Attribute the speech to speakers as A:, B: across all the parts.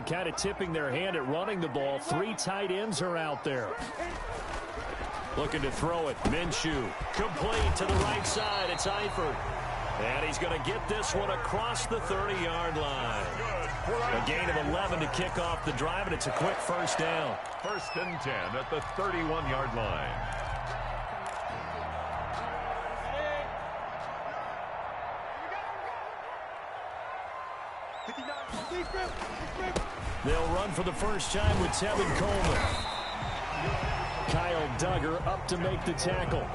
A: been kind of tipping their hand at running the ball. 3 tight ends are out there. Looking to throw it. Minshew. Complete to the right side. It's Eifert. And he's going to get this one across the 30-yard line. A gain of 11 to kick off the drive, and it's a quick first down.
B: 1st and 10 at the 31-yard line.
A: They'll run for the first time with Tevin Coleman. Kyle Duggar up to make the tackle.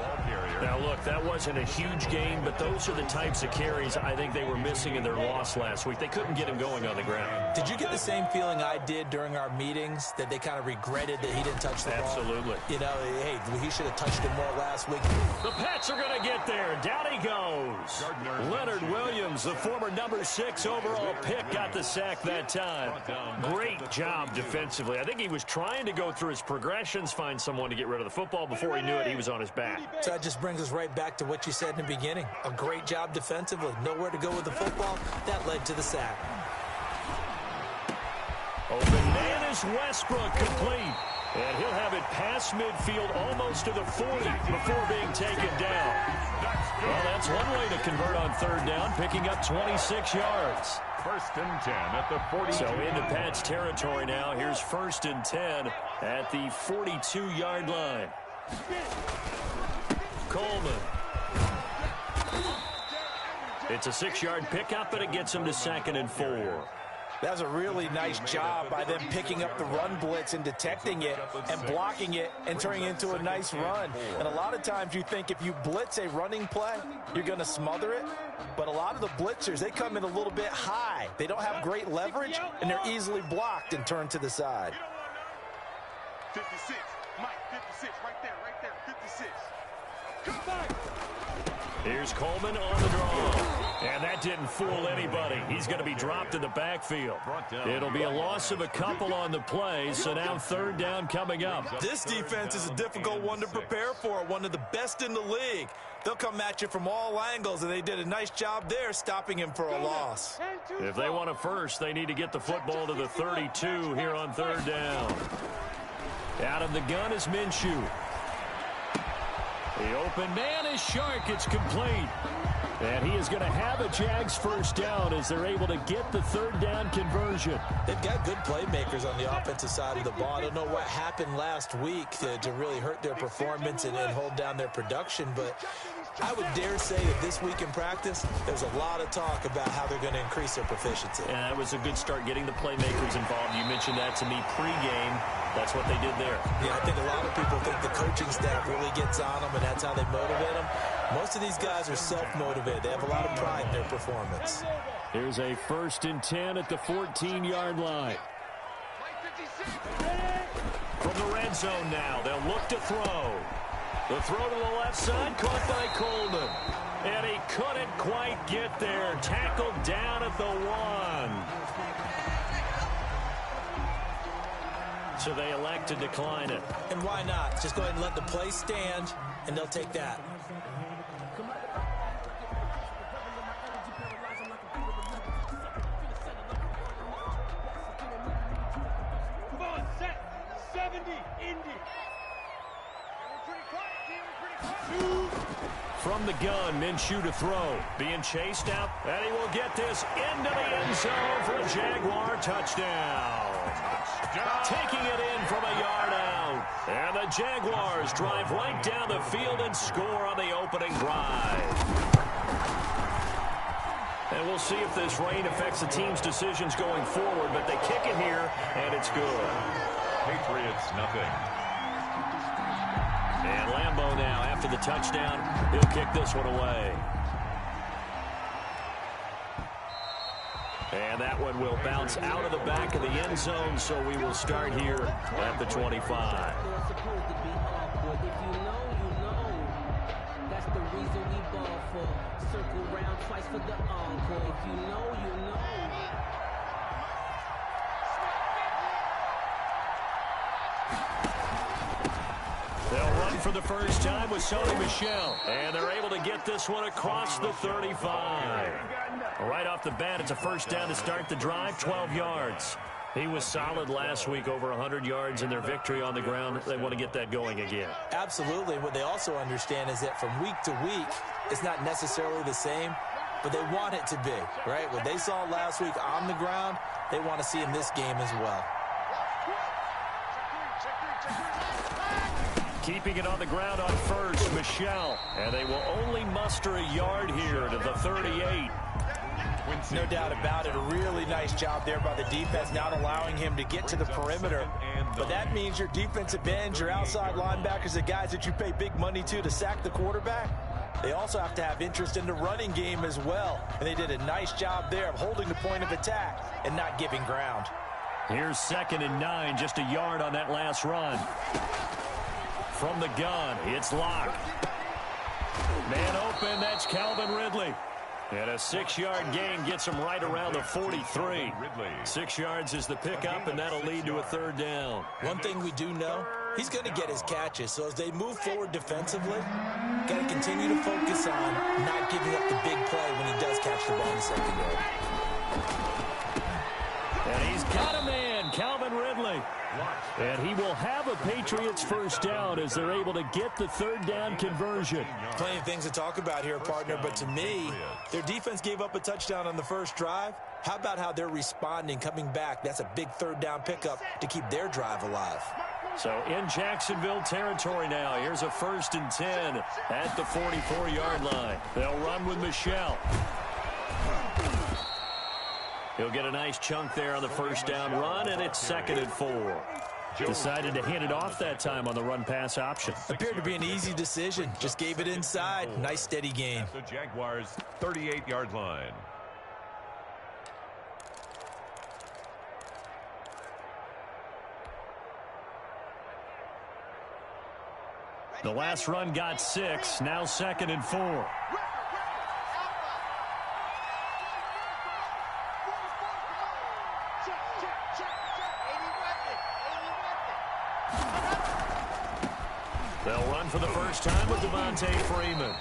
A: Now, look, that wasn't a huge gain, but those are the types of carries I think they were missing in their loss last week. They couldn't get him going on the ground.
C: Did you get the same feeling I did during our meetings, that they kind of regretted that he didn't touch the ball?
A: Absolutely.
C: You know, hey, he should have touched it more last week.
A: The Pats are going to get there. Down he goes. Leonard Williams, the former number 6 overall pick, got the sack that time. Great job defensively. I think he was trying to go through his progressions, find someone to get rid of the football. Before he knew it, he was on his back.
C: So that just brings us right back to what you said in the beginning. A great job defensively. Nowhere to go with the football. That led to the sack.
A: Open man is Westbrook, complete. And he'll have it past midfield almost to the 40 before being taken down. Well, that's one way to convert on 3rd down, picking up 26 yards.
B: 1st and 10 at the 40.
A: So into Pat's territory now. Here's 1st and 10 at the 42-yard line. Coleman. It's a 6-yard pickup, and it gets him to 2nd and 4.
C: That was a really nice job by them picking up the run blitz and detecting it and blocking it and turning it into a nice run. And a lot of times you think if you blitz a running play, you're going to smother it. But a lot of the blitzers, they come in a little bit high. They don't have great leverage, and they're easily blocked and turned to the side.
D: 56, Mike, 56, right there, 56.
A: Here's Coleman on the draw. And that didn't fool anybody. He's going to be dropped in the backfield. It'll be a loss of a couple on the play, so now 3rd down coming up.
C: This defense is a difficult one to prepare for, one of the best in the league. They'll come at you from all angles, and they did a nice job there stopping him for a loss.
A: If they want a first, they need to get the football to the 32 here on 3rd down. Out of the gun is Minshew. The open man is Shark. It's complete. And he is going to have a Jags first down as they're able to get the 3rd down conversion.
C: They've got good playmakers on the offensive side of the ball. I don't know what happened last week to really hurt their performance and hold down their production, but I would dare say that this week in practice, there's a lot of talk about how they're going to increase their proficiency.
A: And that was a good start getting the playmakers involved. You mentioned that to me pregame. That's what they did there.
C: Yeah, I think a lot of people think the coaching staff really gets on them, and that's how they motivate them. Most of these guys are self-motivated. They have a lot of pride in their performance.
A: Here's a 1st and 10 at the 14-yard line. From the red zone now, they'll look to throw. The throw to the left side, caught by Coleman. And he couldn't quite get there. Tackled down at the 1. So they elect to decline it.
C: And why not? Just go ahead and let the play stand, and they'll take that.
D: Come on, set 70, Indy.
A: From the gun, Minshew to throw. Being chased out, and he will get this into the end zone for a Jaguar touchdown. Taking it in from a yard out. And the Jaguars drive right down the field and score on the opening drive. And we'll see if this rain affects the team's decisions going forward, but they kick it here, and it's good.
B: Patriots, nothing.
A: And Lambeau now, after the touchdown, he'll kick this one away. And that one will bounce out of the back of the end zone, so we will start here at the 25.
E: That's the reason we ball for. Circle round twice for the encore. If you know, you know.
A: They'll run for the first time with Sony Michel. And they're able to get this one across the 35. Right off the bat, it's a first down to start the drive, 12 yards. He was solid last week, over 100 yards in their victory on the ground. They want to get that going again.
C: Absolutely. What they also understand is that from week to week, it's not necessarily the same, but they want it to be, right? What they saw last week on the ground, they want to see in this game as well.
A: Keeping it on the ground on first, Michelle. And they will only muster a yard here to the 38.
C: No doubt about it. A really nice job there by the defense, not allowing him to get to the perimeter. But that means your defensive ends, your outside linebackers, the guys that you pay big money to sack the quarterback, they also have to have interest in the running game as well. And they did a nice job there of holding the point of attack and not giving ground.
A: Here's 2nd and 9, just a yard on that last run. From the gun, it's Locke. Man open, that's Calvin Ridley. And a 6-yard gain gets him right around the 43. 6 yards is the pickup, and that'll lead to a 3rd down.
C: One thing we do know, he's going to get his catches. So as they move forward defensively, got to continue to focus on not giving up the big play when he does catch the ball in the secondary.
A: And he's got a man, Calvin Ridley. And he will have a Patriots 1st down as they're able to get the 3rd down conversion.
C: Plenty of things to talk about here, partner, but to me, their defense gave up a touchdown on the first drive. How about how they're responding, coming back? That's a big 3rd down pickup to keep their drive alive.
A: So in Jacksonville territory now. Here's a 1st and 10 at the 44-yard line. They'll run with Michelle. He'll get a nice chunk there on the 1st down run, and it's 2nd and 4. Decided to hand it off that time on the run-pass option.
C: Appeared to be an easy decision. Just gave it inside. Nice, steady gain.
B: The Jaguars' 38-yard line.
A: The last run got 6. Now 2nd and 4. They'll run for the first time with Devontae Freeman.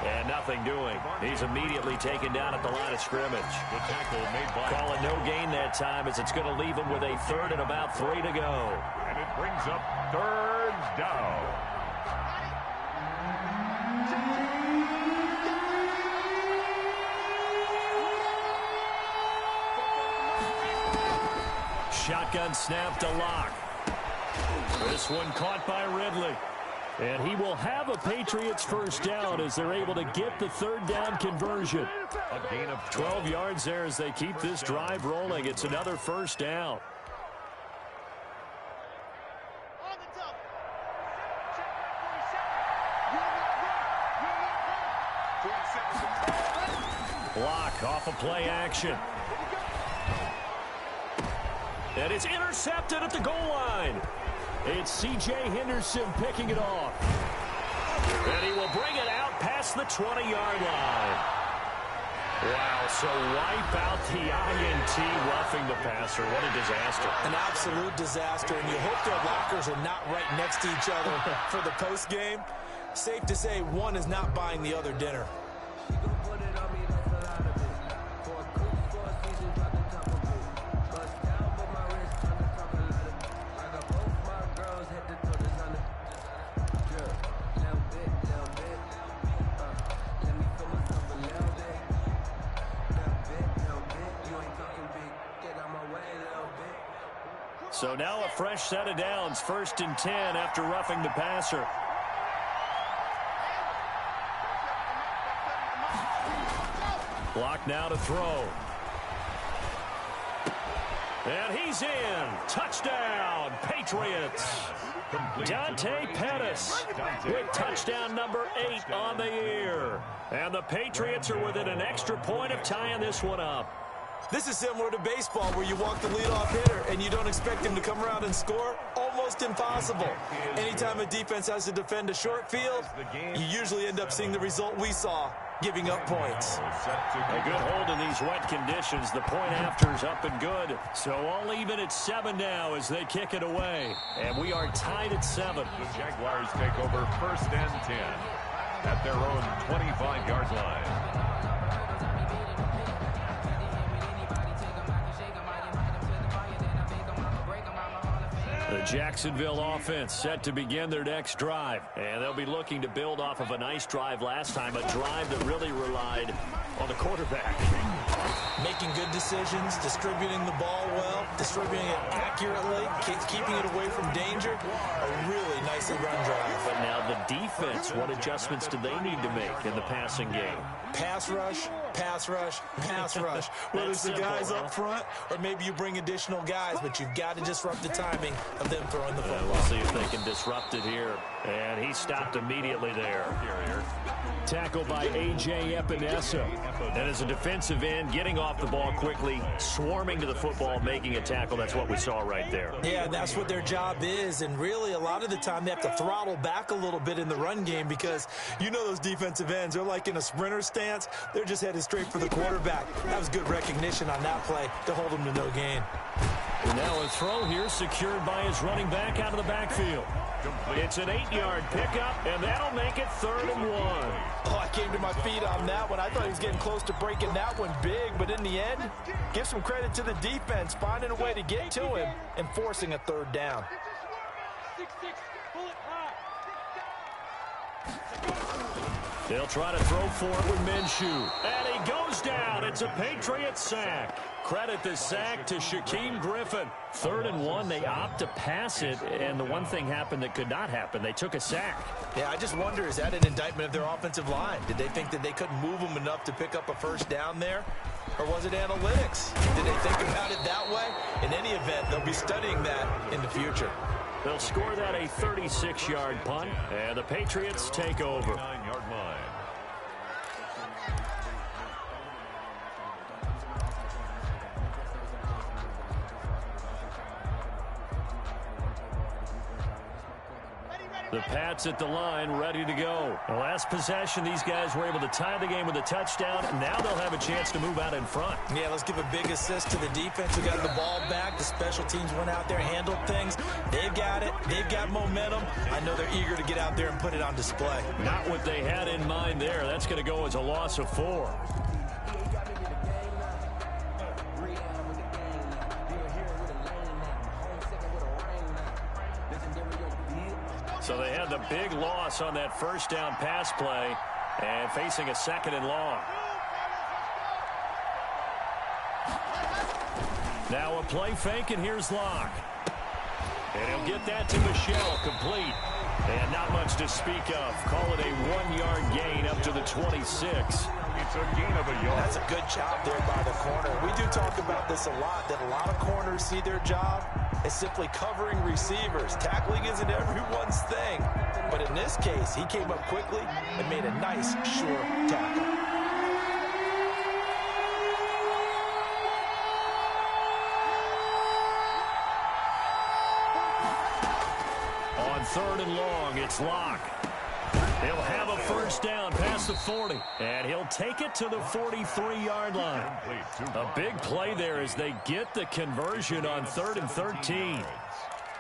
A: And nothing doing. He's immediately taken down at the line of scrimmage.
B: The tackle made by...
A: Calling no gain that time as it's going to leave him with a 3rd and about 3 to go.
B: And it brings up 3rd down.
A: Shotgun snap to Locke. This one caught by Ridley. And he will have a Patriots 1st down as they're able to get the 3rd down conversion.
B: A gain of
A: 12 yards there as they keep this drive rolling. It's another 1st down. Block off a play action. And it's intercepted at the goal line. It's C.J. Henderson picking it off. And he will bring it out past the 20-yard line. Wow, so wipe out the INT roughing the passer. What a disaster.
C: An absolute disaster, and you hope their lockers are not right next to each other for the postgame. Safe to say one is not buying the other dinner.
A: So now a fresh set of downs, 1st and 10 after roughing the passer. Block now to throw. And he's in. Touchdown, Patriots. Dante Pettis with touchdown number 8 on the year. And the Patriots are within an extra point of tying this one up.
C: This is similar to baseball where you walk the leadoff hitter and you don't expect him to come around and score. Almost impossible. Anytime a defense has to defend a short field, you usually end up seeing the result we saw, giving up points.
A: A good hold in these wet conditions. The point after's up and good. So all even at 7 now as they kick it away. And we are tied at 7.
B: The Jaguars take over 1st and 10 at their own 25-yard line.
A: The Jacksonville offense set to begin their next drive. And they'll be looking to build off of a nice drive last time, a drive that really relied on the quarterback.
C: Making good decisions, distributing the ball well, distributing it accurately, keeping it away from danger. A really nicely run drive.
A: But now the defense, what adjustments do they need to make in the passing game?
C: Pass rush, pass rush, pass rush. Whether it's the guys up front or maybe you bring additional guys, but you've got to disrupt the timing of them throwing the football.
A: We'll see if they can disrupt it here. And he stopped immediately there. Tackled by A.J. Epinesa. And as a defensive end, getting off the ball quickly, swarming to the football, making a tackle. That's what we saw right there.
C: Yeah, that's what their job is. And really, a lot of the time, they have to throttle back a little bit in the run game because you know those defensive ends, they're like in a sprinter stance. They're just headed straight for the quarterback. That was good recognition on that play to hold them to no gain.
A: And now a throw here secured by his running back out of the backfield. It's an 8-yard pickup, and that'll make it 3rd and 1.
C: Oh, I came to my feet on that one. I thought he was getting close to breaking that one big, but in the end, give some credit to the defense, finding a way to get to him and forcing a 3rd down.
D: 6-6, pull it high.
A: They'll try to throw for it with Minshew. And he goes down. It's a Patriots sack. Credit the sack to Shaquem Griffin. 3rd and 1, they opt to pass it, and the one thing happened that could not happen. They took a sack.
C: Yeah, I just wonder, is that an indictment of their offensive line? Did they think that they couldn't move them enough to pick up a 1st down there? Or was it analytics? Did they think about it that way? In any event, they'll be studying that in the future.
A: They'll score that a 36-yard punt, and the Patriots take over.
B: 9-yard line.
A: The Pats at the line, ready to go. The last possession, these guys were able to tie the game with a touchdown, and now they'll have a chance to move out in front.
C: Yeah, let's give a big assist to the defense who got the ball back. The special teams went out there, handled things. They've got it. They've got momentum. I know they're eager to get out there and put it on display.
A: Not what they had in mind there. That's going to go as a loss of 4. So they had the big loss on that 1st down pass play and facing a 2nd and long. Now a play fake, and here's Locke. And he'll get that to Michelle, complete. And not much to speak of. Call it a 1-yard gain up to the 26.
B: It's a gain of a yard.
C: That's a good job there by the corner. We do talk about this a lot, that a lot of corners see their job as simply covering receivers. Tackling isn't everyone's thing. But in this case, he came up quickly and made a nice, sure tackle.
A: On 3rd and long, it's Locke. He'll have a 1st down past the 40, and he'll take it to the 43-yard line. A big play there as they get the conversion on 3rd and 13.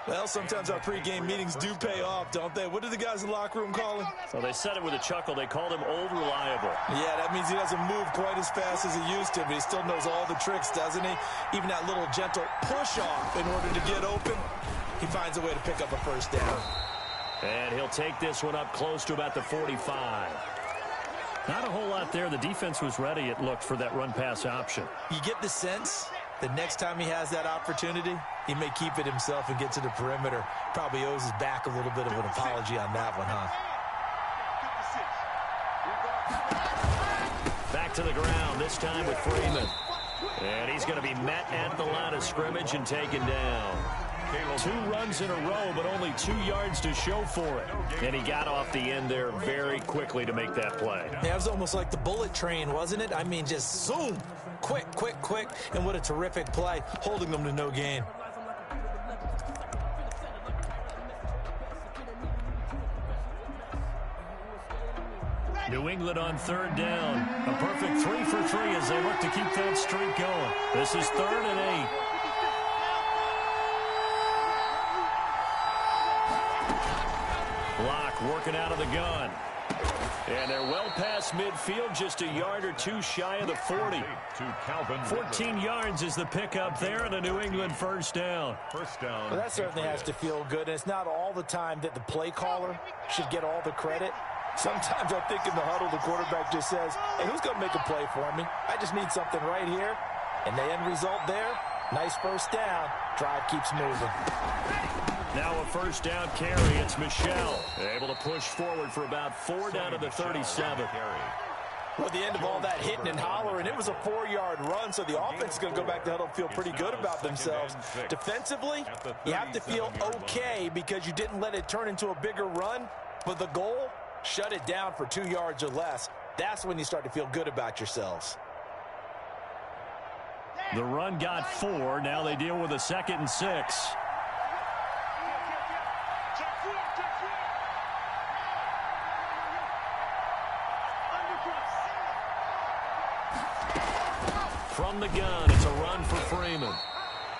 C: Well, sometimes our pregame meetings do pay off, don't they? What do the guys in the locker room call him?
A: So they said it with a chuckle. They called him Old Reliable.
C: Yeah, that means he doesn't move quite as fast as he used to, but he still knows all the tricks, doesn't he? Even that little gentle push-off in order to get open, he finds a way to pick up a 1st down.
A: And he'll take this one up close to about the 45. Not a whole lot there. The defense was ready, it looked, for that run-pass option.
C: You get the sense that next time he has that opportunity, he may keep it himself and get to the perimeter. Probably owes his back a little bit of an apology on that one, huh?
A: Back to the ground, this time with Freeman. And he's going to be met at the line of scrimmage and taken down. 2 runs in a row, but only 2 yards to show for it. And he got off the end there very quickly to make that play.
C: Yeah, it was almost like the bullet train, wasn't it? I mean, just zoom. Quick, quick, quick. And what a terrific play, holding them to no gain.
A: New England on 3rd down. A perfect 3 for 3 as they look to keep that streak going. This is 3rd and 8. Locke working out of the gun. And they're well past midfield, just a yard or two shy of the 40. 14 yards is the pickup there, and a New England first down.
C: Well, that certainly has to feel good, and it's not all the time that the play caller should get all the credit. Sometimes I think in the huddle, the quarterback just says, hey, who's going to make a play for me? I just need something right here. And the end result there, nice first down. Drive keeps moving.
A: Now a first down carry. It's Michelle. Able to push forward for about 4 down to the 37.
C: Well, at the end of all that hitting and hollering, it was a 4-yard run, so the offense is going to go back to huddle and feel pretty good about themselves. Defensively, you have to feel okay because you didn't let it turn into a bigger run, but the goal, shut it down for 2 yards or less. That's when you start to feel good about yourselves.
A: The run got 4. Now they deal with a 2nd and 6. From the gun, it's a run for Freeman.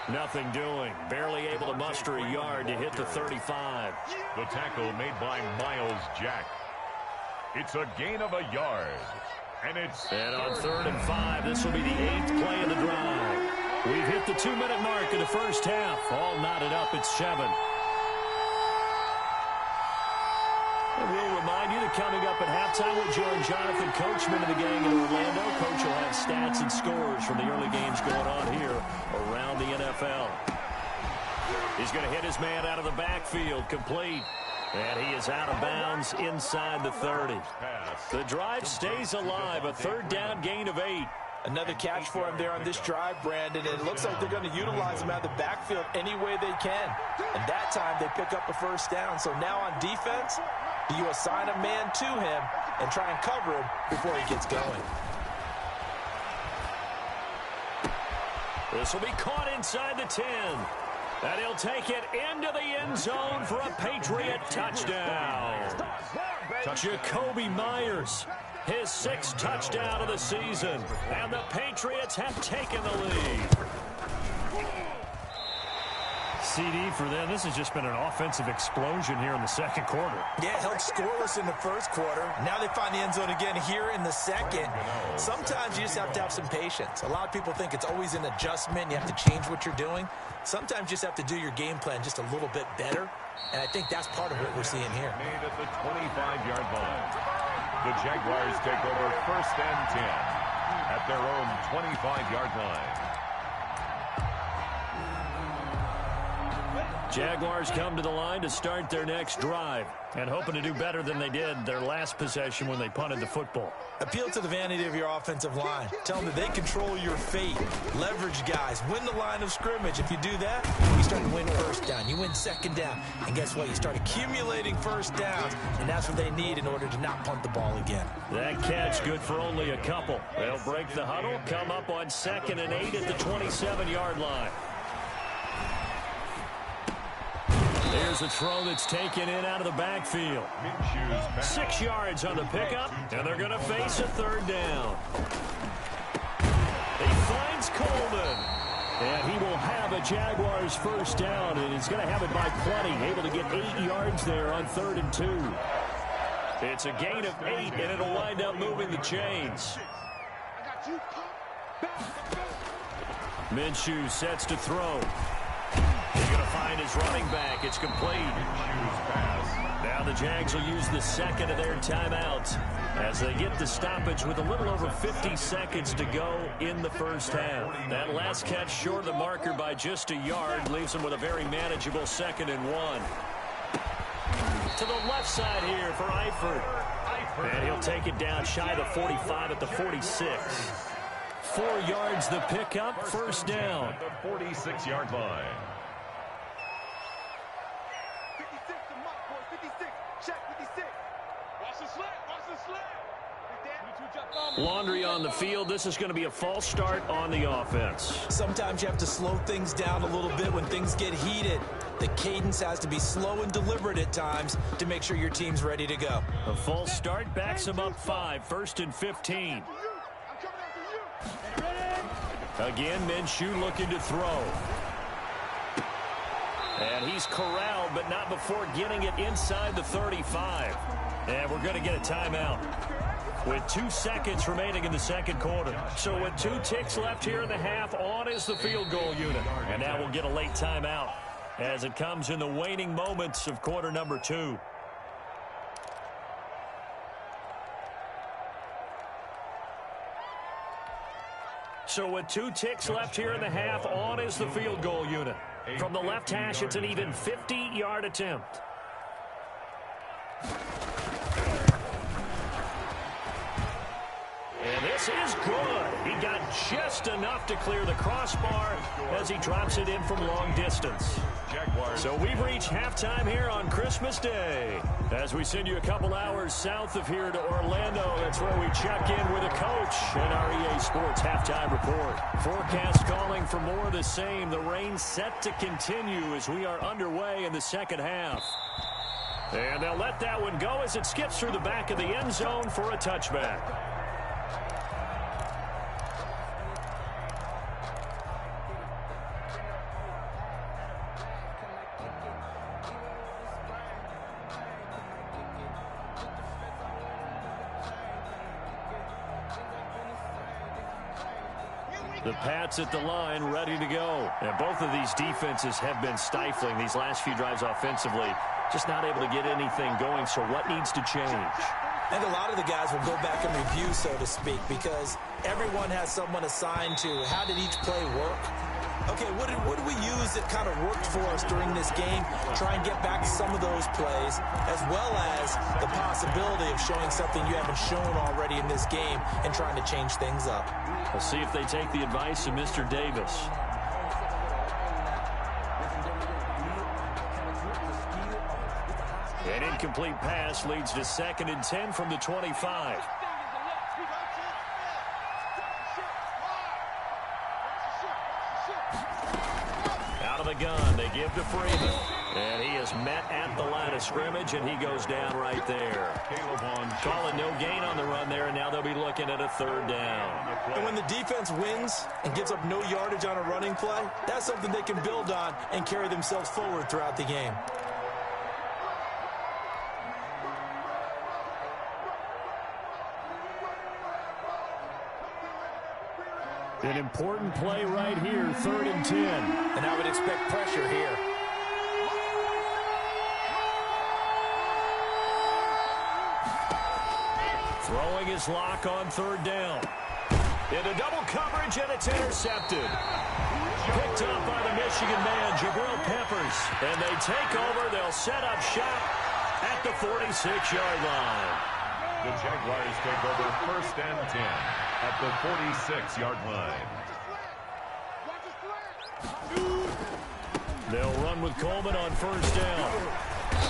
A: Nothing doing. Barely able to muster a yard to hit the 35.
B: The tackle made by Miles Jack. It's a gain of a yard. And
A: on 3rd and 5, this will be the 8th play of the drive. We've hit the 2-minute mark in the first half. All knotted up at 7. And we'll remind you that coming up at halftime, we'll join Jonathan Coachman of the gang in Orlando. Coach will have stats and scores from the early games going on here around the NFL. He's going to hit his man out of the backfield, complete. And he is out of bounds inside the 30. The drive stays alive, a 3rd down gain of 8.
C: Another catch for him there on this drive, Brandon. And it looks like they're going to utilize him out of the backfield any way they can. And that time they pick up a first down. So now on defense, do you assign a man to him and try and cover him before he gets going?
A: This will be caught inside the 10. And he'll take it into the end zone for a Patriot touchdown. Jacoby Myers, his 6th touchdown of the season. And the Patriots have taken the lead. CD for them. This has just been an offensive explosion here in the 2nd quarter.
C: Yeah, held scoreless in the 1st quarter. Now they find the end zone again here in the 2nd. Sometimes you just have to have some patience. A lot of people think it's always an adjustment. You have to change what you're doing. Sometimes you just have to do your game plan just a little bit better. And I think that's part of what we're seeing here.
B: Made at the 25-yard line. The Jaguars take over 1st and 10 at their own 25-yard line.
A: Jaguars come to the line to start their next drive and hoping to do better than they did their last possession when they punted the football.
C: Appeal to the vanity of your offensive line. Tell them that they control your fate. Leverage guys. Win the line of scrimmage. If you do that, you start to win 1st down. You win 2nd down. And guess what? You start accumulating 1st downs, and that's what they need in order to not punt the ball again.
A: That catch good for only a couple. They'll break the huddle, come up on 2nd and 8 at the 27-yard line. Here's a throw that's taken in out of the backfield. 6 yards on the pickup, and they're going to face a 3rd down. He finds Coleman, and he will have a Jaguars first down, and he's going to have it by plenty, able to get 8 yards there on 3rd and 2. It's a gain of 8, and it'll wind up moving the chains. Minshew sets to throw. He's going to find his running back. It's complete. Now the Jags will use the 2nd of their timeouts as they get the stoppage with a little over 50 seconds to go in the first half. That last catch short of the marker by just a yard leaves them with a very manageable 2nd and 1. To the left side here for Eifert. And he'll take it down shy of the 45 at the 46. 4 yards the pickup, first down.
B: At the 46-yard line.
A: Laundry on the field. This is going to be a false start on the offense.
C: Sometimes you have to slow things down a little bit when things get heated. The cadence has to be slow and deliberate at times to make sure your team's ready to go.
A: A false start backs them up 5, 1st and 15. Again, Minshew looking to throw. And he's corralled, but not before getting it inside the 35. And we're going to get a timeout with 2 seconds remaining in the second quarter. So with 2 ticks left here in the half, on is the field goal unit. And now we'll get a late timeout as it comes in the waning moments of quarter number 2. So with 2 ticks left here in the half, on is the field goal unit. From the left hash, it's an even 50-yard attempt. And this is good. He got just enough to clear the crossbar as he drops it in from long distance. So we've reached halftime here on Christmas Day. As we send you a couple hours south of here to Orlando, that's where we check in with a coach and our EA Sports halftime report. Forecast calling for more of the same. The rain set to continue as we are underway in the second half. And they'll let that one go as it skips through the back of the end zone for a touchback. The Pats at the line, ready to go. And both of these defenses have been stifling these last few drives offensively. Just not able to get anything going, so what needs to change?
C: And a lot of the guys will go back and review, so to speak, because everyone has someone assigned to how did each play work. Okay, what did we use that kind of worked for us during this game? Try and get back to some of those plays, as well as the possibility of showing something you haven't shown already in this game and trying to change things up.
A: We'll see if they take the advice of Mr. Davis. An incomplete pass leads to 2nd and 10 from the 25. Out of the gun, they give to Freeman. And he is met at the line of scrimmage, and he goes down right there. Call it no gain on the run there, and now they'll be looking at a 3rd down.
C: And when the defense wins and gives up no yardage on a running play, that's something they can build on and carry themselves forward throughout the game.
A: An important play right here, 3rd and 10.
C: And I would expect pressure here.
A: Throwing his lock on 3rd down. Into double coverage, and it's intercepted. Picked up by the Michigan man, Jabril Peppers. And they take over. They'll set up shop at the 46-yard line.
B: The Jaguars take over 1st and 10 at the 46-yard line.
A: They'll run with Coleman on 1st down.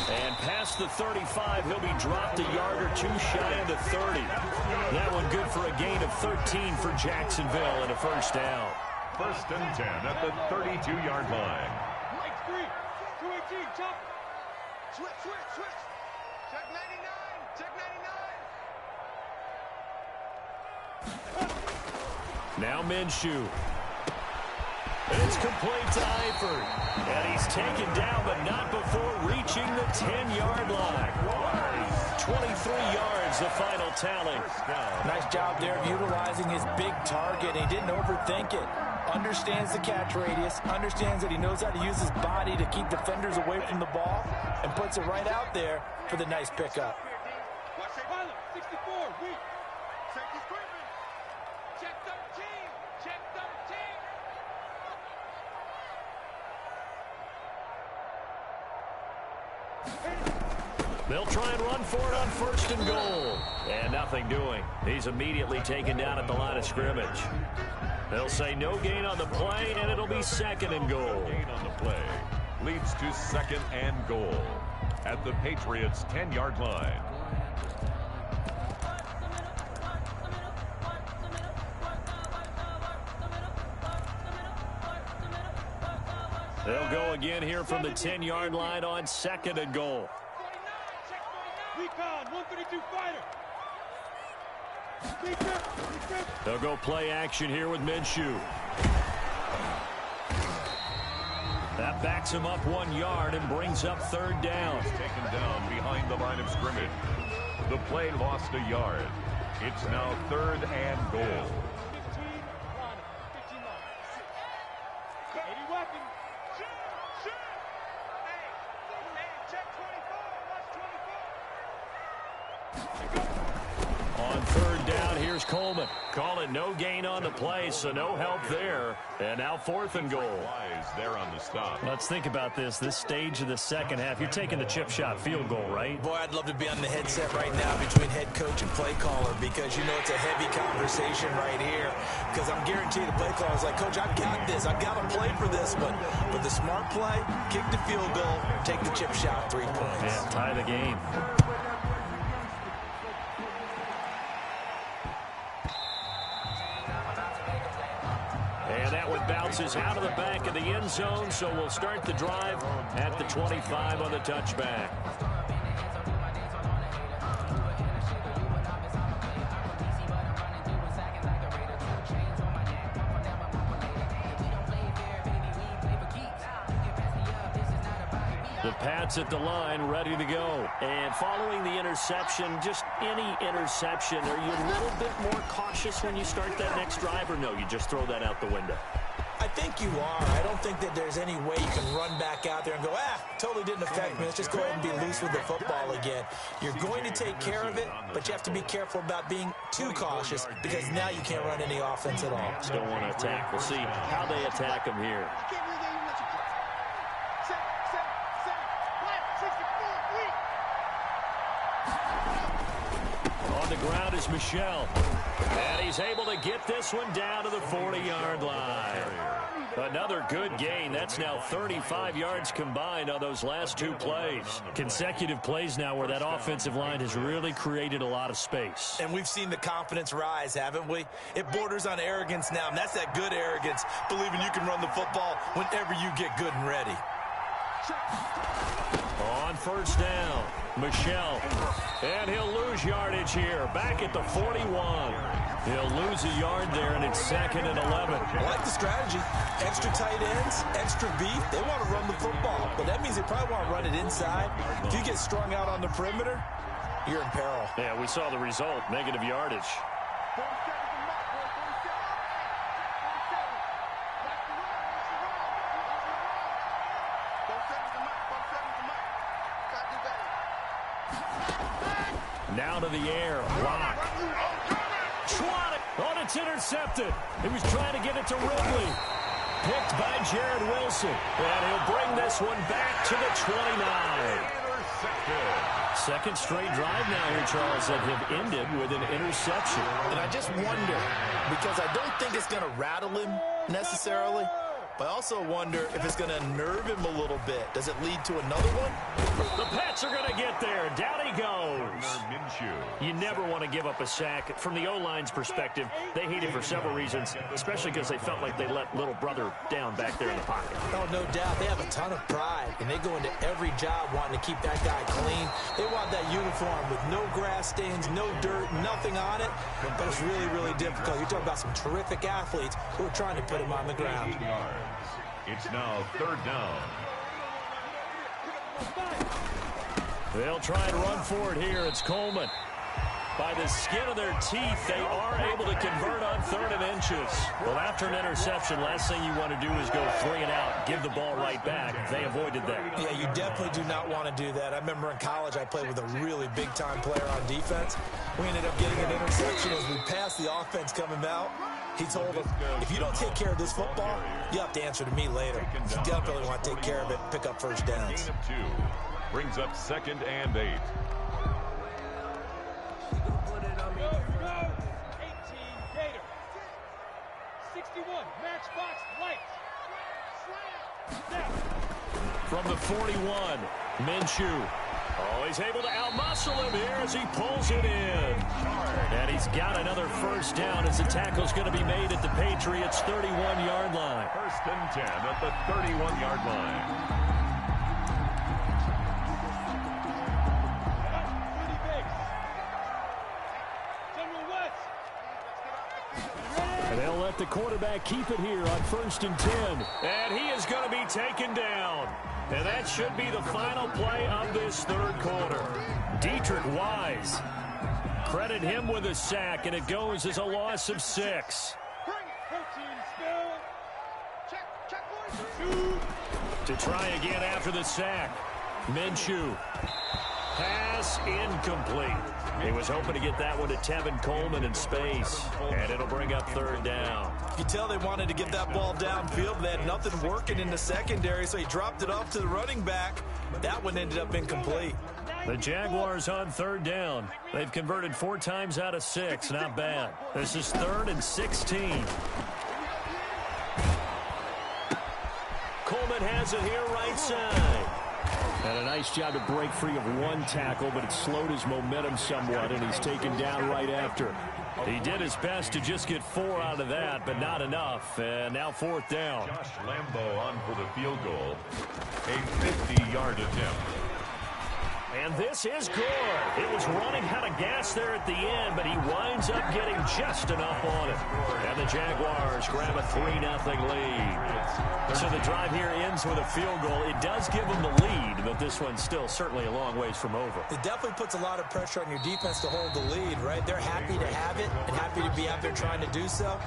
A: And past the 35, he'll be dropped a yard or 2 shy of the 30. That one good for a gain of 13 for Jacksonville and a 1st down.
B: 1st and 10 at the 32-yard line.
D: X3, 218, jump. Switch. Check 99, check 99.
A: Now Minshew. And it's complete to Eifert. And he's taken down, but not before reaching the 10-yard line. 23 yards, the final tally.
C: Nice job there of utilizing his big target. He didn't overthink it. Understands the catch radius. Understands that he knows how to use his body to keep defenders away from the ball. And puts it right out there for the nice pickup.
D: Pilot, 64, weak. Safety scraping. Check 13, check 13.
A: They'll try and run for it on 1st and goal. And nothing doing. He's immediately taken down at the line of scrimmage. They'll say no gain on the play, and it'll be 2nd and goal.
B: No gain on the play leads to 2nd and goal at the Patriots' 10-yard line.
A: They'll go again here from the 10-yard line on 2nd and goal.
D: Recon, 132 fighter.
A: They'll go play action here with Minshew. That backs him up 1 yard and brings up 3rd down.
B: Taken down behind the line of scrimmage. The play lost a yard. It's now 3rd and goal.
D: 15 line, 15 line. 80 weapon. Shoot! Hey, check 24. Watch 24.
A: On 3rd down, here's Coleman. Call it no gain on the play, so no help there. And now 4th and goal.
B: Wise there on the stop.
A: Let's think about this stage of the second half. You're taking the chip shot field goal, right?
C: Boy, I'd love to be on the headset right now between head coach and play caller, because you know it's a heavy conversation right here. Because I'm guaranteed the play caller is like, Coach, I've got this. I've got to play for this one. But the smart play, kick the field goal, take the chip shot, 3 points.
A: Yeah, tie the game. And that one bounces out of the back of the end zone, so we'll start the drive at the 25 on the touchback. The Pats at the line, ready to go. And following the interception, just any interception, are you a little bit more cautious when you start that next drive, or no, you just throw that out the window?
C: I think you are. I don't think that there's any way you can run back out there and go, totally didn't affect me. Let's just go ahead and be loose with the football again. You're going to take care of it, but you have to be careful about being too cautious, because now you can't run any offense at all.
A: Still want to attack. We'll see how they attack him here. On the ground is Michel. And he's able to get this one down to the 40-yard line. Another good gain. That's now 35 yards combined on those last 2 plays. Consecutive plays now where that offensive line has really created a lot of space.
C: And we've seen the confidence rise, haven't we? It borders on arrogance now, and that's that good arrogance, believing you can run the football whenever you get good and ready.
A: On 1st down, Michel. And he'll lose yardage here, back at the 41. He'll lose a yard there, and it's 2nd and 11.
C: I like the strategy. Extra tight ends, extra beef. They want to run the football, but that means they probably want to run it inside. If you get strung out on the perimeter, you're in peril.
A: Yeah, we saw the result, negative yardage. Now to the air. Lock. Schwann. Oh, it's intercepted. He was trying to get it to Ridley. Picked by Jared Wilson. And he'll bring this one back to the 29. Second straight drive now here, Charles, that have ended with an interception.
C: And I just wonder, because I don't think it's going to rattle him necessarily, but I also wonder if it's going to nerve him a little bit. Does it lead to another one?
A: The Pats are going to get there. Down he goes. You never want to give up a sack. From the O-line's perspective, they hate it for several reasons, especially because they felt like they let little brother down back there in the pocket.
C: Oh, no doubt. They have a ton of pride, and they go into every job wanting to keep that guy clean. They want that uniform with no grass stains, no dirt, nothing on it. But it's really, really difficult. You're talking about some terrific athletes who are trying to put him on the ground.
B: It's now 3rd down.
A: They'll try and run for it here. It's Coleman. By the skin of their teeth, they are able to convert on 3rd and inches. Well, after an interception, last thing you want to do is go 3 and out, give the ball right back. They avoided that.
C: Yeah, you definitely do not want to do that. I remember in college I played with a really big-time player on defense. We ended up getting an interception as we passed the offense coming out. He told him, if you don't take care of this football, you have to answer to me later. You definitely want to take care of it, pick up first downs.
B: Gain of 2 brings up 2nd and 8.
D: Go, 18 Gator. 61, matchbox lights. Snap.
A: From the 41, Minshew. Oh, he's able to outmuscle him here as he pulls it in. And he's got another 1st down as the tackle's going to be made at the Patriots' 31-yard line.
B: 1st and 10 at the 31-yard line.
A: And they'll They'll let the quarterback keep it here on 1st and 10. And he is going to be taken down. And that should be the final play of this third quarter. Dietrich Wise. Credit him with a sack, and it goes as a loss of 6. To try again after the sack. Minshew. Pass incomplete. He was hoping to get that one to Tevin Coleman in space. And it'll bring up 3rd down.
C: You can tell they wanted to get that ball downfield. They had nothing working in the secondary, so he dropped it off to the running back. That one ended up incomplete.
A: The Jaguars on 3rd down. They've converted 4 times out of 6. Not bad. This is 3rd and 16. Coleman has it here right side. And a nice job to break free of 1 tackle, but it slowed his momentum somewhat, and he's taken down right after. He did his best to just get 4 out of that, but not enough. And now 4th down.
B: Josh Lambo on for the field goal. A 50-yard attempt.
A: And this is good. It was running out of gas there at the end, but he winds up getting just enough on it. And the Jaguars grab a 3-0 lead. So the drive here ends with a field goal. It does give them the lead, but this one's still certainly a long ways from over.
C: It definitely puts a lot of pressure on your defense to hold the lead, right? They're happy to have it and happy to be out there trying to do so.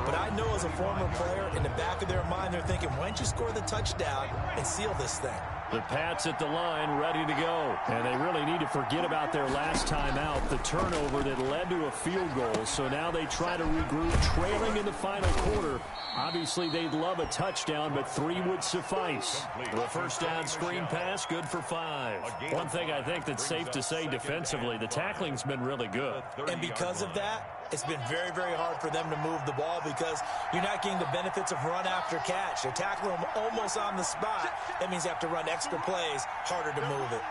C: But I know as a former player, in the back of their mind, they're thinking, why don't you score the touchdown and seal this thing?
A: The Pats at the line, ready to go. And they really need to forget about their last time out, the turnover that led to a field goal. So now they try to regroup, trailing in the final quarter. Obviously, they'd love a touchdown, but 3 would suffice. The 1st down screen pass, good for 5. One thing I think that's safe to say defensively, the tackling's been really good.
C: And because of that, it's been very, very hard for them to move the ball because you're not getting the benefits of run after catch. They're tackling them almost on the spot. That means they have to run extra plays, harder to move it.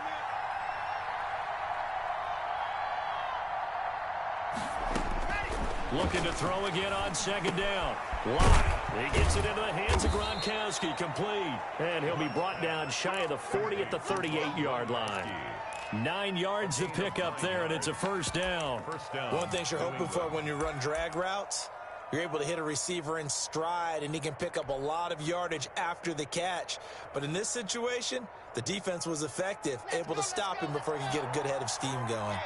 A: Looking to throw again on 2nd down. Locke. He gets it into the hands of Gronkowski, complete. And he'll be brought down shy of the 40 at the 38-yard line. 9 yards to pick up there, and it's a 1st down.
C: One thing you're hoping for when you run drag routes, you're able to hit a receiver in stride, and he can pick up a lot of yardage after the catch. But in this situation, the defense was effective, able to stop him before he could get a good head of steam going.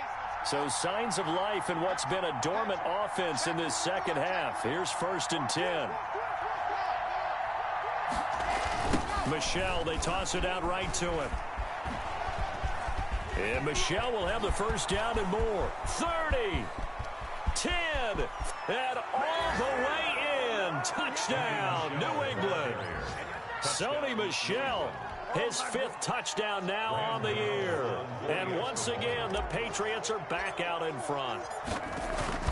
A: So signs of life in what's been a dormant offense in this second half. Here's 1st and 10. Michel, they toss it out right to him. And Michel will have the 1st down and more. 30, 10, and all the way in. Touchdown, New England. Sony Michel, his 5th touchdown now on the year. And once again, the Patriots are back out in front.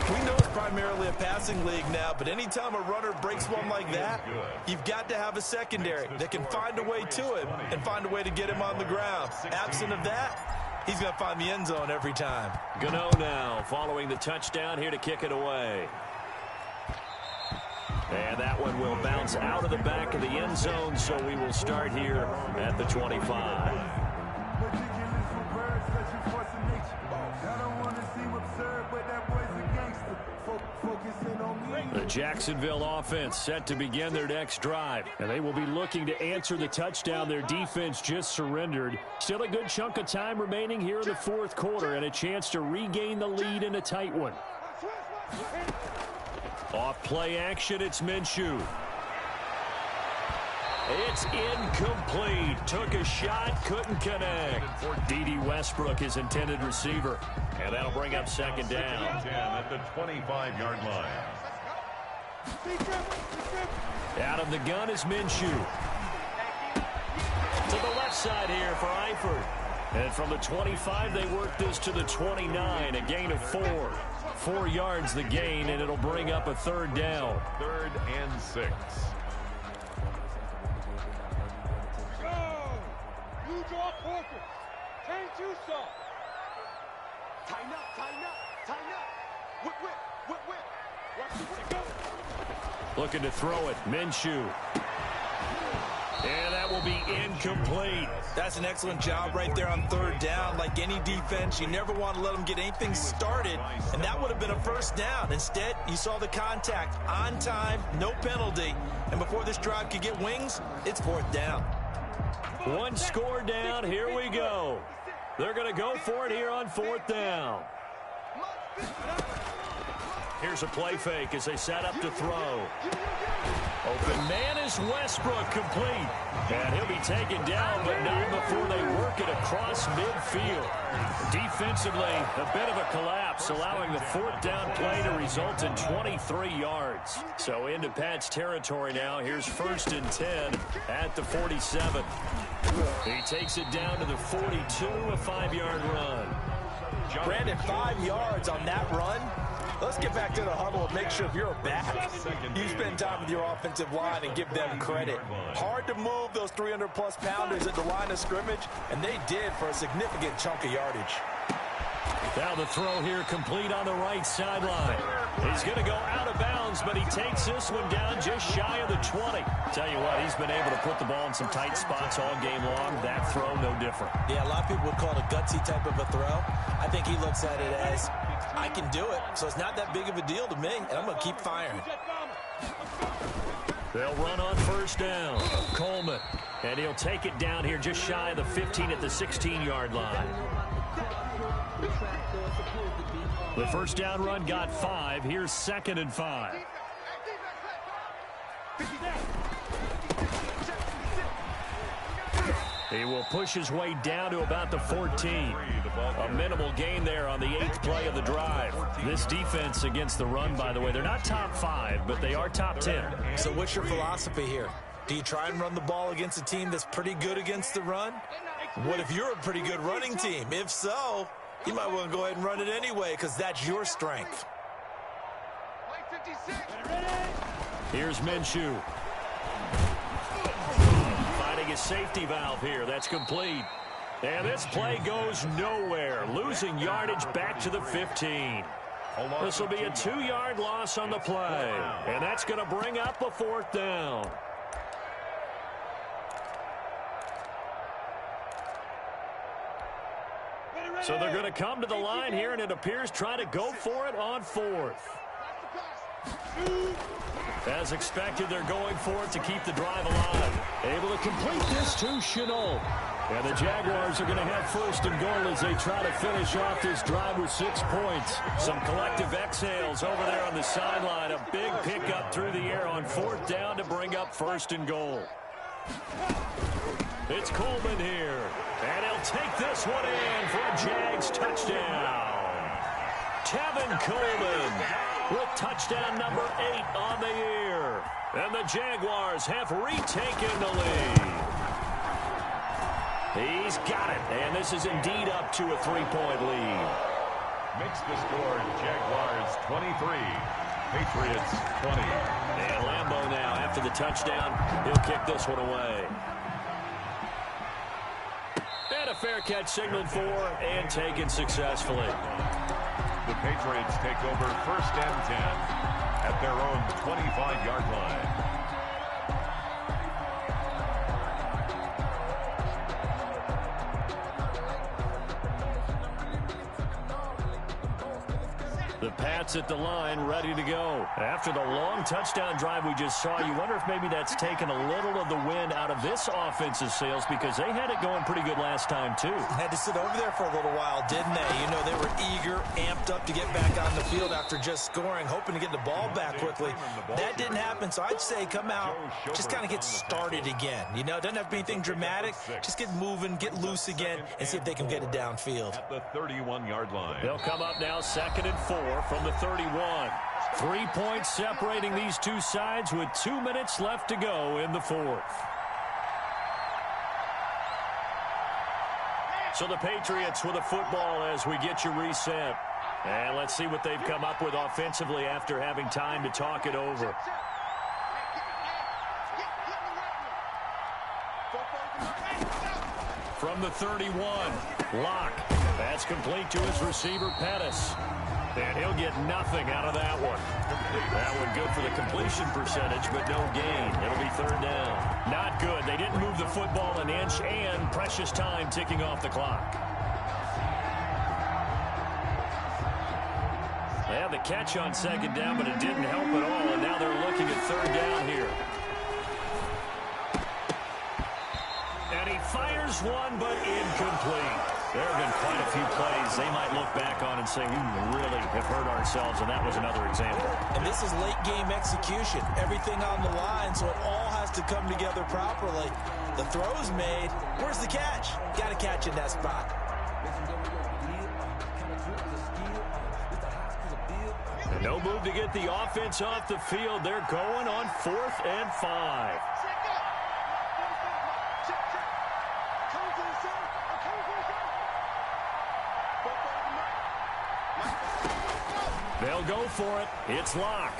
C: We know it's primarily a passing league now, but anytime a runner breaks one like that, you've got to have a secondary that can find a way to him and find a way to get him on the ground. Absent of that, he's going to find the end zone every time.
A: Gano now following the touchdown here to kick it away. And that one will bounce out of the back of the end zone, so we will start here at the 25. The Jacksonville offense set to begin their next drive, and they will be looking to answer the touchdown their defense just surrendered. Still a good chunk of time remaining here in the 4th quarter and a chance to regain the lead in a tight one. Off play action, it's Minshew. It's incomplete. Took a shot, couldn't connect. D.D. Westbrook, his intended receiver. And that'll bring up 2nd down.
B: 10 at the 25-yard line.
A: Out of the gun is Minshew. To the left side here for Eifert. And from the 25, they work this to the 29, a gain of 4. 4 yards the gain, and it'll bring up a 3rd down.
B: 3rd and 6.
D: Go! You draw quarter. 10-2 stop. Tighten up, tighten up, tighten up. Whip, whip, whip, whip. Watch the whip. Go.
A: Looking to throw it, Minshew. And that will be incomplete.
C: That's an excellent job right there on third down. Like any defense, you never want to let them get anything started, and that would have been a first down. Instead, you saw the contact on time, no penalty, and before this drive could get wings, it's fourth down.
A: One score down. Here we go. They're going to go for it here on fourth down. Here's a play fake as they set up to throw. Open man is Westbrook, complete. And he'll be taken down, but not before they work it across midfield. Defensively, a bit of a collapse, allowing the fourth down play to result in 23 yards. So into Pat's territory now. Here's 1st and 10 at the 47. He takes it down to the 42, a 5-yard run.
C: Brandon, 5 yards on that run. Let's get back to the huddle and make sure if you're a back, you spend time with your offensive line and give them credit. Hard to move those 300-plus pounders at the line of scrimmage, and they did for a significant chunk of yardage.
A: Now the throw here complete on the right sideline. He's going to go out of bounds, but he takes this one down just shy of the 20. Tell you what, he's been able to put the ball in some tight spots all game long. That throw, no different.
C: Yeah, a lot of people would call it a gutsy type of a throw. I think he looks at it as, I can do it, so it's not that big of a deal to me, and I'm going to keep firing.
A: They'll run on first down. Coleman, and he'll take it down here just shy of the 15 at the 16-yard line. The first down run got 5. Here's 2nd and 5. He will push his way down to about the 14. A minimal gain there on the 8th play of the drive. This defense against the run, by the way, they're not top 5, but they are top 10.
C: So what's your philosophy here? Do you try and run the ball against a team that's pretty good against the run? What if you're a pretty good running team? If so, you might want to go ahead and run it anyway because that's your strength.
A: Here's Minshew. Finding his safety valve here. That's complete. And this play goes nowhere. Losing yardage back to the 15. This will be a 2-yard loss on the play. And that's going to bring up a 4th down. So they're going to come to the line here, and it appears trying to go for it on 4th. As expected, they're going for it to keep the drive alive. Able to complete this to Shenault. And the Jaguars are going to have 1st and goal as they try to finish off this drive with 6 points. Some collective exhales over there on the sideline. A big pickup through the air on 4th down to bring up 1st and goal. It's Coleman here. And he'll take this one in for a Jags touchdown. Tevin Coleman with touchdown number 8 on the year. And the Jaguars have retaken the lead. He's got it. And this is indeed up to a 3-point lead.
B: Makes the score Jaguars 23, Patriots 20.
A: And Lambeau now after the touchdown. He'll kick this one away. And a fair catch signaled for and taken successfully.
B: The Patriots take over 1st and 10 at their own 25-yard line.
A: The Pats at the line, ready to go. After the long touchdown drive we just saw, you wonder if maybe that's taken a little of the wind out of this offensive sails because they had it going pretty good last time, too.
C: Had to sit over there for a little while, didn't they? You know, they were eager, amped up to get back on the field after just scoring, hoping to get the ball back quickly. That didn't happen, so I'd say come out, just kind of get started again. You know, it doesn't have to be anything dramatic. Just get moving, get loose again, and see if they can get it downfield.
B: At the 31-yard line.
A: They'll come up now 2nd and 4 from the 31. 3 points separating these two sides with 2 minutes left to go in the 4th. So the Patriots with a football as we get you reset. And let's see what they've come up with offensively after having time to talk it over. from the 31. Lock. That's complete to his receiver, Pettis. And he'll get nothing out of that one. That one good for the completion percentage, but no gain. It'll be third down. Not good. They didn't move the football an inch, and precious time ticking off the clock. They had the catch on second down, but it didn't help at all, and now they're looking at third down here. And he fires one, but incomplete. There have been quite a few plays they might look back on and say, we really have hurt ourselves, and that was another example.
C: And this is late-game execution. Everything on the line, so it all has to come together properly. The throw's made. Where's the catch? Got to catch in that spot.
A: And no move to get the offense off the field. They're going on 4th and 5. They'll go for it. It's Lock.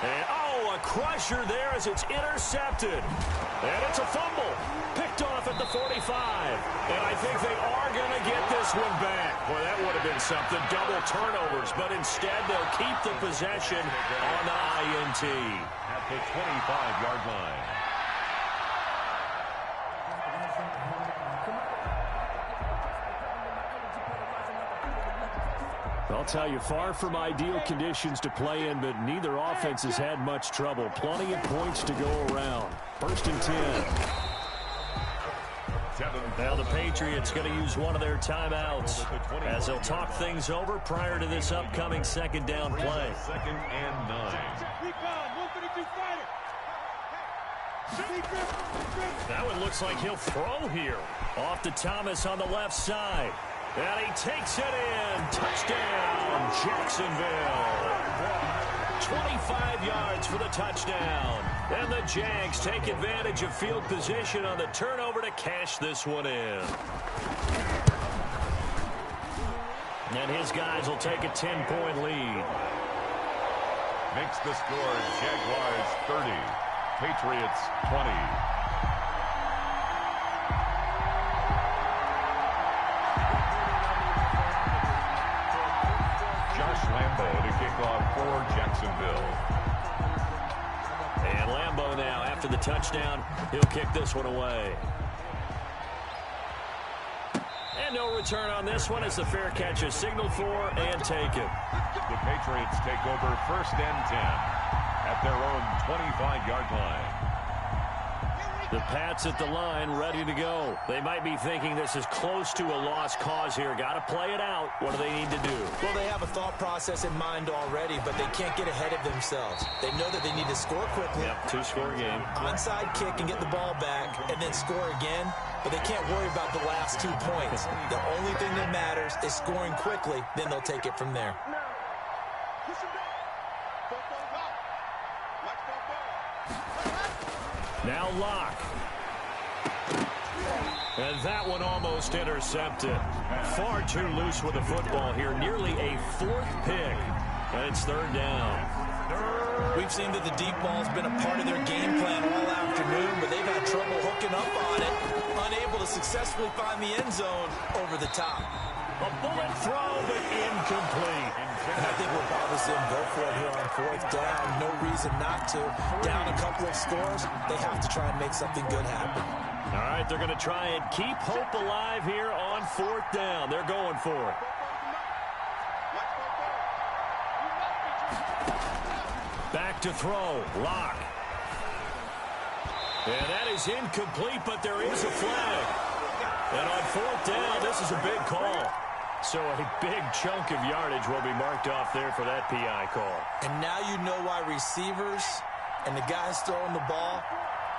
A: And, oh, a crusher there as it's intercepted. And it's a fumble. Picked off at the 45. And I think they are going to get this one back. Boy, that would have been something. Double turnovers. But instead, they'll keep the possession on the INT.
B: At the 25-yard line.
A: I'll tell you, far from ideal conditions to play in, but neither offense has had much trouble. Plenty of points to go around. 1st and 10. Now the Patriots going to use one of their timeouts as they'll talk things over prior to this upcoming second down play.
B: 2nd and 9.
A: That one looks like he'll throw here. Off to Thomas on the left side. And he takes it in. Touchdown, Jacksonville. 25 yards for the touchdown. And the Jags take advantage of field position on the turnover to cash this one in. And his guys will take a 10-point lead.
B: Makes the score Jaguars 30, Patriots 20. Lambo to kick off for Jacksonville.
A: And Lambo now, after the touchdown, he'll kick this one away. And no return on this one as the fair catch is signaled for and taken.
B: The Patriots take over 1st and 10 at their own 25-yard line.
A: The Pats at the line, ready to go. They might be thinking this is close to a lost cause here. Got to play it out. What do they need to do?
C: Well, they have a thought process in mind already, but they can't get ahead of themselves. They know that they need to score quickly.
A: Yep, 2-score game.
C: Onside kick and get the ball back, and then score again. But they can't worry about the last 2 points. The only thing that matters is scoring quickly. Then they'll take it from there.
A: Now Lock. And that one almost intercepted. Far too loose with the football here. Nearly a 4th pick. And it's 3rd down.
C: We've seen that the deep ball's been a part of their game plan all afternoon, but they've had trouble hooking up on it. Unable to successfully find the end zone over the top.
A: A bullet throw, but incomplete.
C: And I think we'll probably see them go for it here on 4th down. No reason not to. Down a couple of scores, they have to try and make something good happen.
A: All right, they're going to try and keep hope alive here on 4th down. They're going for it. Back to throw. Lock. And that is incomplete, but there is a flag. And on 4th down, this is a big call. So a big chunk of yardage will be marked off there for that PI call.
C: And now you know why receivers and the guys throwing the ball,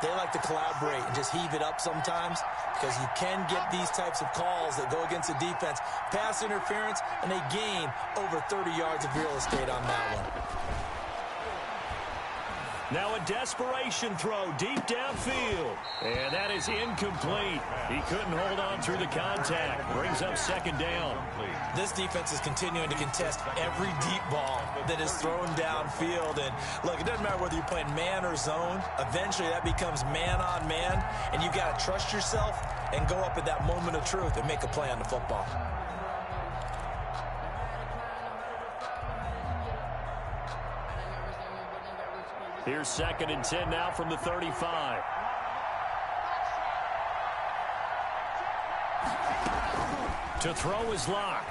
C: they like to collaborate and just heave it up sometimes, because you can get these types of calls that go against the defense. Pass interference, and they gain over 30 yards of real estate on that one.
A: Now a desperation throw deep downfield. And that is incomplete. He couldn't hold on through the contact. Brings up second down.
C: This defense is continuing to contest every deep ball that is thrown downfield. And look, it doesn't matter whether you're playing man or zone. Eventually that becomes man on man. And you've got to trust yourself and go up at that moment of truth and make a play on the football.
A: Here's 2nd and 10 now from the 35. To throw is Locke.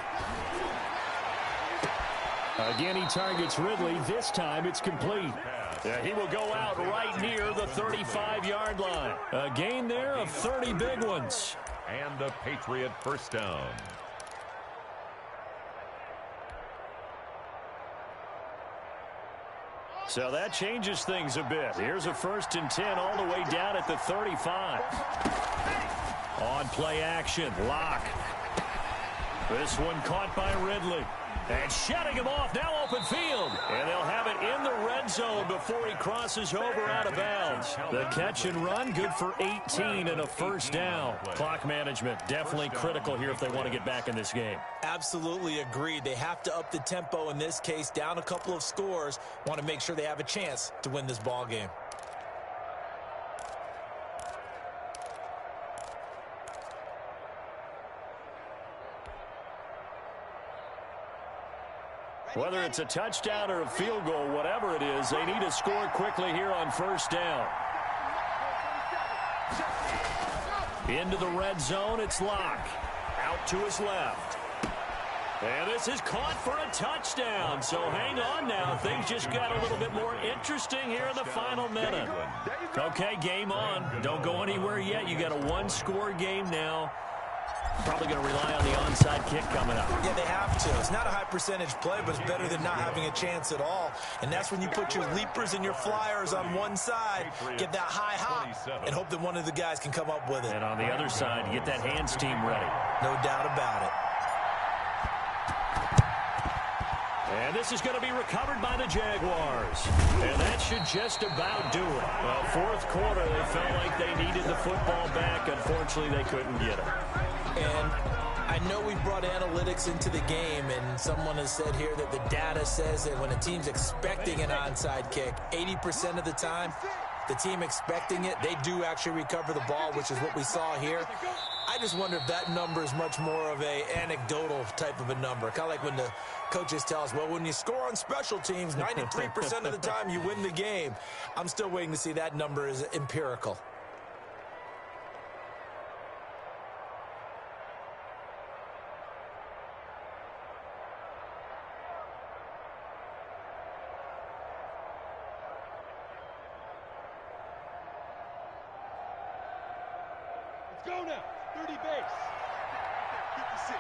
A: Again, he targets Ridley. This time it's complete. He will go out right near the 35-yard line. A gain there of 30 big ones.
B: And a Patriot first down.
A: So that changes things a bit. Here's a 1st and 10 all the way down at the 35. On play action, Locke. This one caught by Ridley. And shutting him off, now open field. And they'll have it in the red zone before he crosses over out of bounds. The catch and run, good for 18 and a first down. Clock management, definitely critical here if they want to get back in this game.
C: Absolutely agreed. They have to up the tempo in this case, down a couple of scores. Want to make sure they have a chance to win this ball game.
A: Whether it's a touchdown or a field goal, whatever it is, they need to score quickly here on first down. Into the red zone, it's Locke. Out to his left. And this is caught for a touchdown. So hang on now. Things just got a little bit more interesting here in the final minute. Okay, game on. Don't go anywhere yet. You got a one-score game now. Probably going to rely on the onside kick coming up.
C: Yeah, they have to. It's not a high percentage play, but it's better than not having a chance at all. And that's when you put your leapers and your flyers on one side, get that high hop, and hope that one of the guys can come up with it.
A: And on the other side, get that hands team ready.
C: No doubt about it.
A: And this is going to be recovered by the Jaguars. And that should just about do it. Well, fourth quarter, they felt like they needed the football back. Unfortunately, they couldn't get it.
C: And I know we brought analytics into the game, and someone has said here that the data says that when a team's expecting an onside kick, 80% of the time, the team expecting it, they do actually recover the ball, which is what we saw here. I just wonder if that number is much more of a anecdotal type of a number. Kind of like when the coaches tell us, well, when you score on special teams, 93% of the time you win the game. I'm still waiting to see that number is empirical.
D: Go now, 30 base. 56.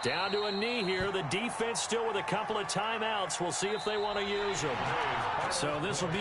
A: Down to a knee here. The defense still with a couple of timeouts. We'll see if they want to use them. So this will be